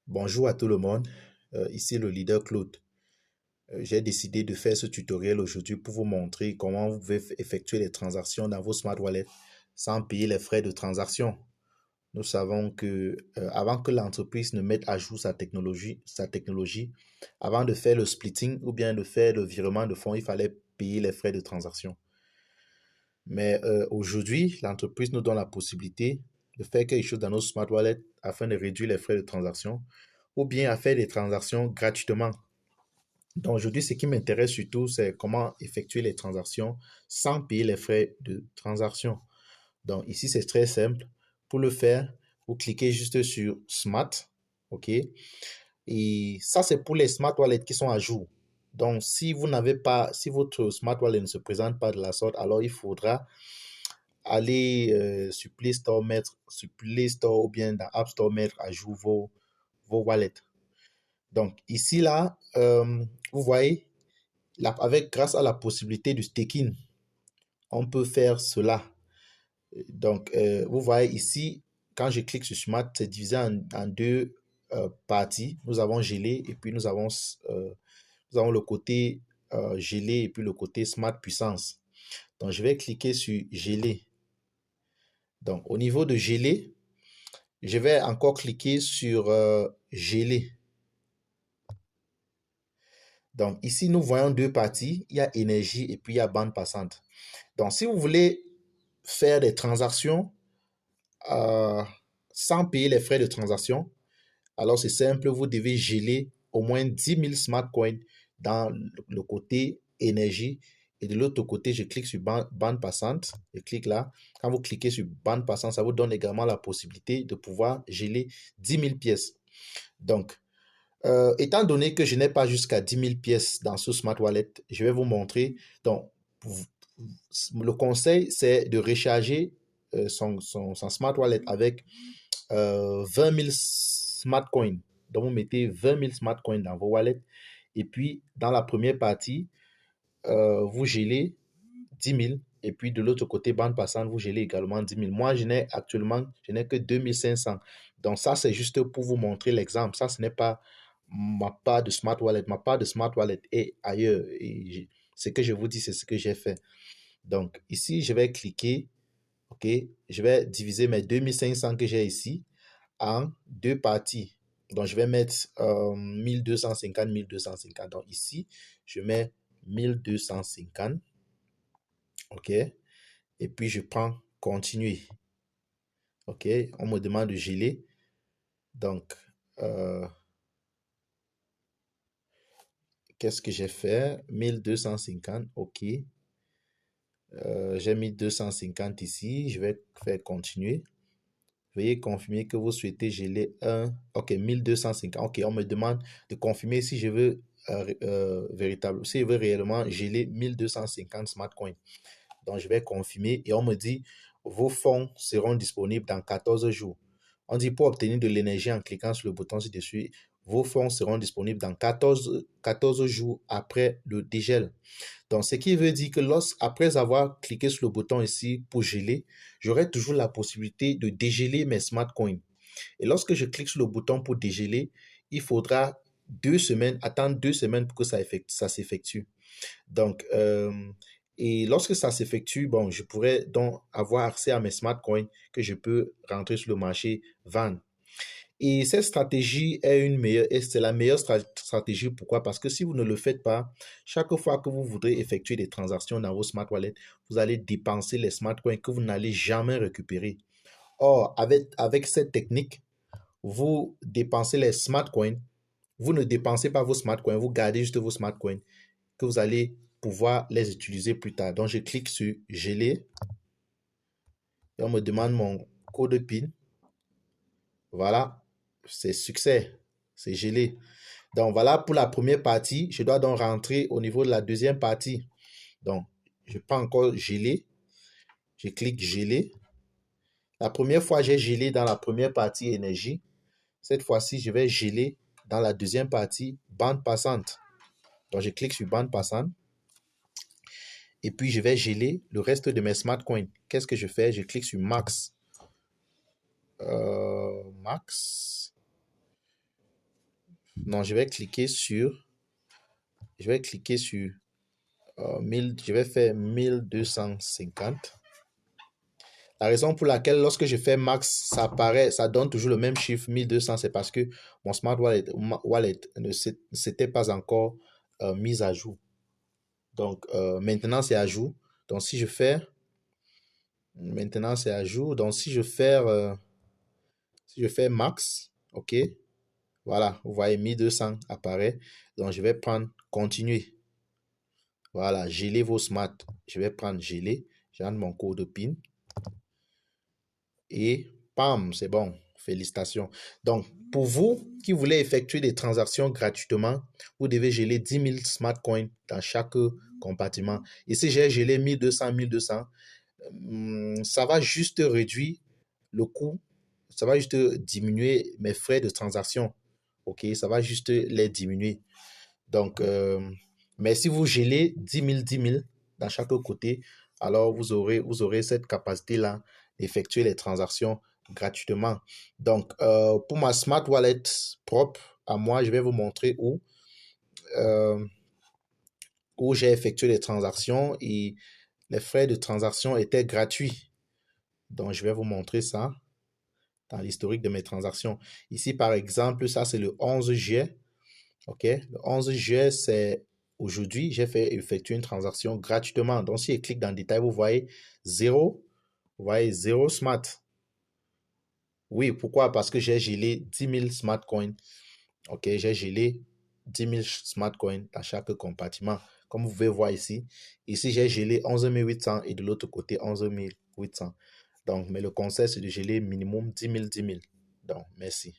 Bonjour à tout le monde, ici le leader Claude. J'ai décidé de faire ce tutoriel aujourd'hui pour vous montrer comment vous pouvez effectuer les transactions dans vos smart wallets sans payer les frais de transaction. Nous savons que avant que l'entreprise ne mette à jour sa technologie, avant de faire le splitting ou bien de faire le virement de fonds, il fallait payer les frais de transaction. Mais aujourd'hui, l'entreprise nous donne la possibilité de faire quelque chose dans nos smart wallets afin de réduire les frais de transaction ou bien à faire des transactions gratuitement. Donc aujourd'hui, ce qui m'intéresse surtout, c'est comment effectuer les transactions sans payer les frais de transaction. Donc ici, c'est très simple. Pour le faire, vous cliquez juste sur Smart, OK? Et ça, c'est pour les smart wallets qui sont à jour. Donc si vous n'avez pas, si votre smart wallet ne se présente pas de la sorte, alors il faudra aller sur Play Store ou bien dans App Store mettre à jour vos wallets. Donc ici, là, vous voyez, grâce à la possibilité du staking, on peut faire cela. Donc, vous voyez ici, quand je clique sur Smart, c'est divisé en deux parties. Nous avons gelé et puis nous avons le côté gelé et puis le côté Smart Puissance. Donc, je vais cliquer sur gelé. Donc, au niveau de gelé, je vais encore cliquer sur gelé. Donc, ici, nous voyons deux parties. Il y a énergie et puis il y a bande passante. Donc, si vous voulez faire des transactions euh, sans payer les frais de transaction, alors c'est simple, vous devez geler au moins 10 000 smart coins dans le côté énergie. Et de l'autre côté, je clique sur bande passante. Je clique là. Quand vous cliquez sur bande passante, ça vous donne également la possibilité de pouvoir geler 10 000 pièces. Donc, étant donné que je n'ai pas jusqu'à 10 000 pièces dans ce smart wallet, je vais vous montrer. Donc, le conseil, c'est de recharger son smart wallet avec 20 000 smart coins. Donc, vous mettez 20 000 smart coins dans vos wallets. Et puis, dans la première partie, vous gelez 10 000. Et puis, de l'autre côté, bande passante, vous gelez également 10 000. Moi, je n'ai que 2500. Donc, ça, c'est juste pour vous montrer l'exemple. Ça, ce n'est pas ma part de smart wallet. Ma part de smart wallet est ailleurs. Et ce que je vous dis, c'est ce que j'ai fait. Donc, ici, je vais cliquer. OK. Je vais diviser mes 2500 que j'ai ici en deux parties. Donc, je vais mettre 1250, 1250. Donc, ici, je mets 1250. OK. Et puis, je prends continuer. OK. On me demande de geler. Donc, euh, qu'est-ce que j'ai fait? 1250. OK. J'ai mis 250 ici. Je vais faire continuer. Veuillez confirmer que vous souhaitez geler un. OK, 1250. OK, on me demande de confirmer si je veux si je veux réellement geler 1250 smart coins. Donc, je vais confirmer et on me dit vos fonds seront disponibles dans 14 jours. On dit pour obtenir de l'énergie en cliquant sur le bouton ci-dessus, vos fonds seront disponibles dans 14 jours après le dégel. Donc, ce qui veut dire que après avoir cliqué sur le bouton ici pour geler, j'aurai toujours la possibilité de dégeler mes smart coins. Et lorsque je clique sur le bouton pour dégeler, il faudra attendre 2 semaines pour que ça s'effectue. Donc, et lorsque ça s'effectue, bon, je pourrais donc avoir accès à mes smart coins que je peux rentrer sur le marché, vendre. Et cette stratégie c'est la meilleure stratégie. Pourquoi? Parce que si vous ne le faites pas, chaque fois que vous voudrez effectuer des transactions dans vos smart wallets, vous allez dépenser les smart coins que vous n'allez jamais récupérer. Or, avec cette technique, vous dépensez les smart coins, vous ne dépensez pas vos smart coins, vous gardez juste vos smart coins que vous allez pouvoir les utiliser plus tard. Donc, je clique sur geler et on me demande mon code PIN. Voilà, c'est succès, c'est gelé. Donc, voilà pour la première partie. Je dois donc rentrer au niveau de la deuxième partie. Donc, je prends encore geler. Je clique geler. La première fois, j'ai gelé dans la première partie énergie. Cette fois-ci, je vais geler dans la deuxième partie bande passante. Donc, je clique sur bande passante. Et puis, je vais geler le reste de mes smart coins. Qu'est-ce que je fais? Je clique sur max. Max. non, je vais cliquer sur 1000, je vais faire 1250. La raison pour laquelle lorsque je fais max, ça apparaît, ça donne toujours le même chiffre 1200, c'est parce que mon Smart Wallet ne s'était pas encore mis à jour. Donc maintenant c'est à jour. Donc si je fais, maintenant c'est à jour. Donc si je fais max, ok, voilà, vous voyez 1200 apparaît. Donc je vais prendre continuer. Voilà, geler vos smart. Je vais prendre geler. J'entre mon code PIN. Et pam, c'est bon. Félicitations. Donc, pour vous qui voulez effectuer des transactions gratuitement, vous devez geler 10 000 smart coins dans chaque compartiment. Ici, j'ai gelé 1200. Ça va juste réduire le coût. Ça va juste diminuer mes frais de transaction. OK, ça va juste les diminuer. Donc, mais si vous gelez 10 000 dans chaque côté, alors vous aurez cette capacité-là d'effectuer les transactions gratuitement. Donc, pour ma Smart Wallet propre à moi, je vais vous montrer euh, où j'ai effectué les transactions et les frais de transaction étaient gratuits. Donc, je vais vous montrer ça dans l'historique de mes transactions. Ici, par exemple, ça, c'est le 11 juillet. OK? Le 11 juillet, c'est aujourd'hui, j'ai fait effectuer une transaction gratuitement. Donc, si je clique dans le détail, vous voyez zéro. Vous voyez zéro smart. Oui, pourquoi? Parce que j'ai gelé 10 000 smart coins. OK, j'ai gelé 10 000 smart coins dans chaque compartiment. Comme vous pouvez voir ici. Ici, j'ai gelé 11 800 et de l'autre côté, 11 800. Donc, mais le conseil, c'est de geler minimum 10 000. Donc, merci.